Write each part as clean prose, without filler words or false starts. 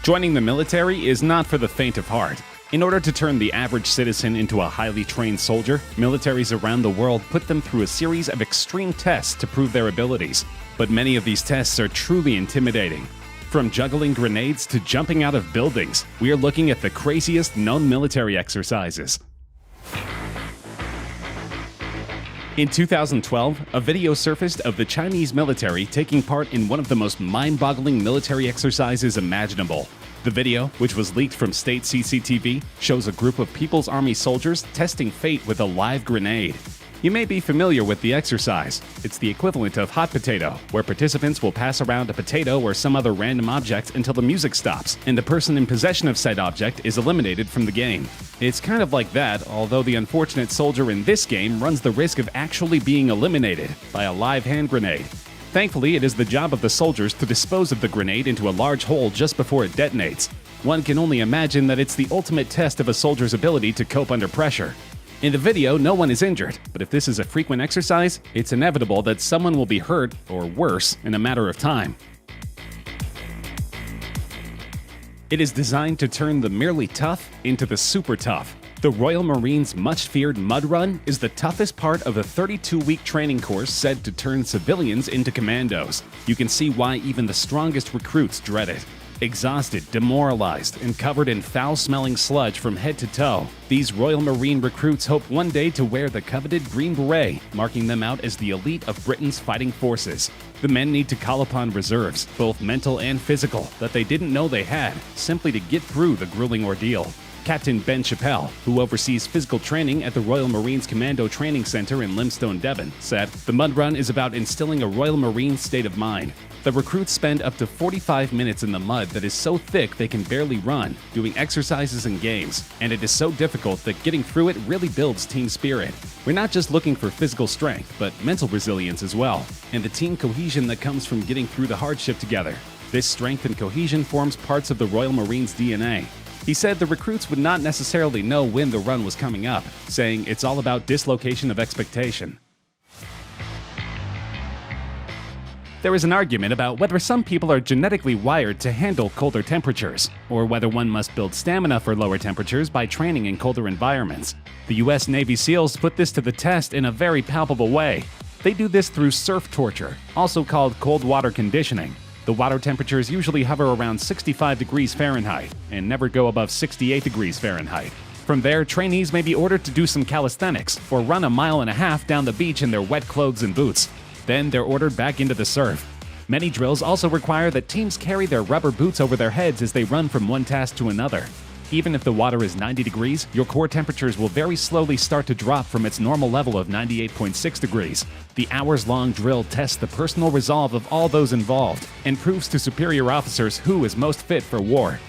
Joining the military is not for the faint of heart. In order to turn the average citizen into a highly trained soldier, militaries around the world put them through a series of extreme tests to prove their abilities. But many of these tests are truly intimidating. From juggling grenades to jumping out of buildings, we are looking at the craziest known military exercises. In 2012, a video surfaced of the Chinese military taking part in one of the most mind-boggling military exercises imaginable. The video, which was leaked from state CCTV, shows a group of People's Army soldiers testing fate with a live grenade. You may be familiar with the exercise. It's the equivalent of hot potato, where participants will pass around a potato or some other random object until the music stops, and the person in possession of said object is eliminated from the game. It's kind of like that, although the unfortunate soldier in this game runs the risk of actually being eliminated by a live hand grenade. Thankfully, it is the job of the soldiers to dispose of the grenade into a large hole just before it detonates. One can only imagine that it's the ultimate test of a soldier's ability to cope under pressure. In the video, no one is injured, but if this is a frequent exercise, it's inevitable that someone will be hurt, or worse, in a matter of time. It is designed to turn the merely tough into the super tough. The Royal Marines' much-feared Mud Run is the toughest part of a 32-week training course said to turn civilians into commandos. You can see why even the strongest recruits dread it. Exhausted, demoralized, and covered in foul-smelling sludge from head to toe, these Royal Marine recruits hope one day to wear the coveted Green Beret, marking them out as the elite of Britain's fighting forces. The men need to call upon reserves, both mental and physical, that they didn't know they had, simply to get through the grueling ordeal. Captain Ben Chappell, who oversees physical training at the Royal Marines Commando Training Center in Limestone, Devon, said, "The Mud Run is about instilling a Royal Marine state of mind. The recruits spend up to 45 minutes in the mud that is so thick they can barely run, doing exercises and games, and it is so difficult that getting through it really builds team spirit. We're not just looking for physical strength, but mental resilience as well, and the team cohesion that comes from getting through the hardship together. This strength and cohesion forms parts of the Royal Marines' DNA." He said the recruits would not necessarily know when the run was coming up, saying it's all about dislocation of expectation. There is an argument about whether some people are genetically wired to handle colder temperatures, or whether one must build stamina for lower temperatures by training in colder environments. The US Navy SEALs put this to the test in a very palpable way. They do this through surf torture, also called cold water conditioning. The water temperatures usually hover around 65 degrees Fahrenheit and never go above 68 degrees Fahrenheit. From there, trainees may be ordered to do some calisthenics or run a mile and a half down the beach in their wet clothes and boots. Then they're ordered back into the surf. Many drills also require that teams carry their rubber boots over their heads as they run from one task to another. Even if the water is 90 degrees, your core temperatures will very slowly start to drop from its normal level of 98.6 degrees. The hours-long drill tests the personal resolve of all those involved and proves to superior officers who is most fit for war.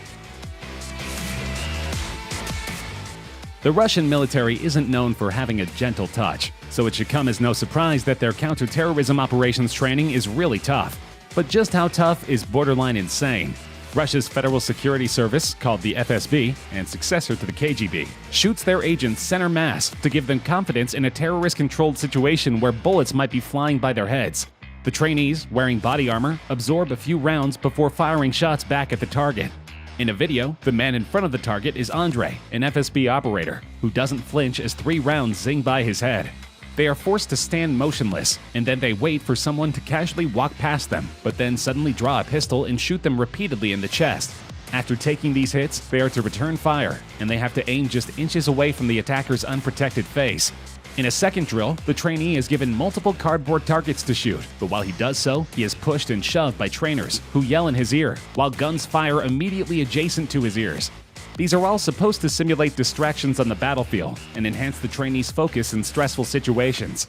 The Russian military isn't known for having a gentle touch, so it should come as no surprise that their counterterrorism operations training is really tough. But just how tough is borderline insane? Russia's Federal Security Service, called the FSB, and successor to the KGB, shoots their agents center mass to give them confidence in a terrorist-controlled situation where bullets might be flying by their heads. The trainees, wearing body armor, absorb a few rounds before firing shots back at the target. In a video, the man in front of the target is Andre, an FSB operator, who doesn't flinch as 3 rounds zing by his head. They are forced to stand motionless, and then they wait for someone to casually walk past them, but then suddenly draw a pistol and shoot them repeatedly in the chest. After taking these hits, they are to return fire, and they have to aim just inches away from the attacker's unprotected face. In a second drill, the trainee is given multiple cardboard targets to shoot, but while he does so, he is pushed and shoved by trainers, who yell in his ear, while guns fire immediately adjacent to his ears. These are all supposed to simulate distractions on the battlefield and enhance the trainee's focus in stressful situations.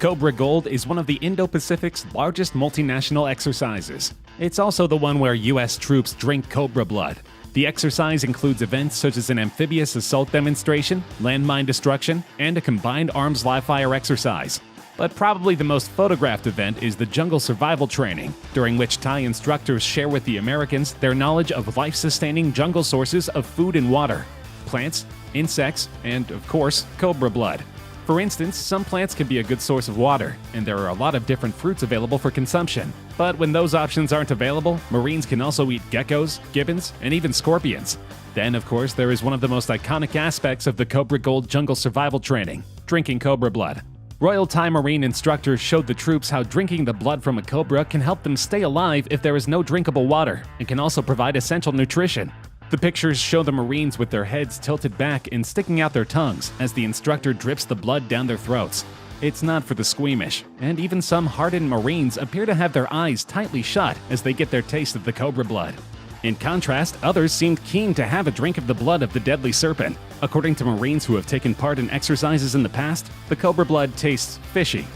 Cobra Gold is one of the Indo-Pacific's largest multinational exercises. It's also the one where US troops drink Cobra blood. The exercise includes events such as an amphibious assault demonstration, landmine destruction, and a combined arms live-fire exercise. But probably the most photographed event is the jungle survival training, during which Thai instructors share with the Americans their knowledge of life-sustaining jungle sources of food and water, plants, insects, and, of course, cobra blood. For instance, some plants can be a good source of water, and there are a lot of different fruits available for consumption. But when those options aren't available, Marines can also eat geckos, gibbons, and even scorpions. Then, of course, there is one of the most iconic aspects of the Cobra Gold jungle survival training: drinking cobra blood. Royal Thai Marine instructors showed the troops how drinking the blood from a cobra can help them stay alive if there is no drinkable water, and can also provide essential nutrition. The pictures show the Marines with their heads tilted back and sticking out their tongues as the instructor drips the blood down their throats. It's not for the squeamish, and even some hardened Marines appear to have their eyes tightly shut as they get their taste of the cobra blood. In contrast, others seemed keen to have a drink of the blood of the deadly serpent. According to Marines who have taken part in exercises in the past, the cobra blood tastes fishy.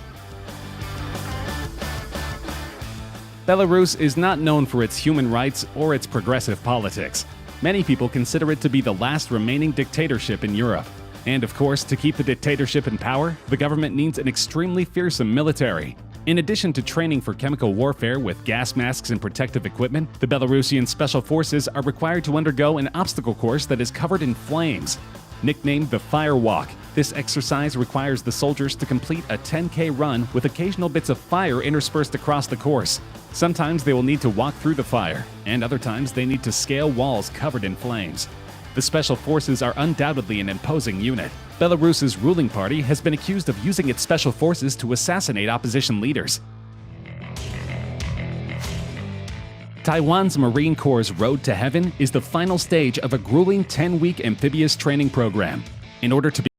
Belarus is not known for its human rights or its progressive politics. Many people consider it to be the last remaining dictatorship in Europe. And of course, to keep the dictatorship in power, the government needs an extremely fearsome military. In addition to training for chemical warfare with gas masks and protective equipment, the Belarusian Special Forces are required to undergo an obstacle course that is covered in flames. Nicknamed the Fire Walk, this exercise requires the soldiers to complete a 10K run with occasional bits of fire interspersed across the course. Sometimes they will need to walk through the fire, and other times they need to scale walls covered in flames. The Special Forces are undoubtedly an imposing unit. Belarus's ruling party has been accused of using its special forces to assassinate opposition leaders. Taiwan's Marine Corps' Road to Heaven is the final stage of a grueling 10-week amphibious training program. In order to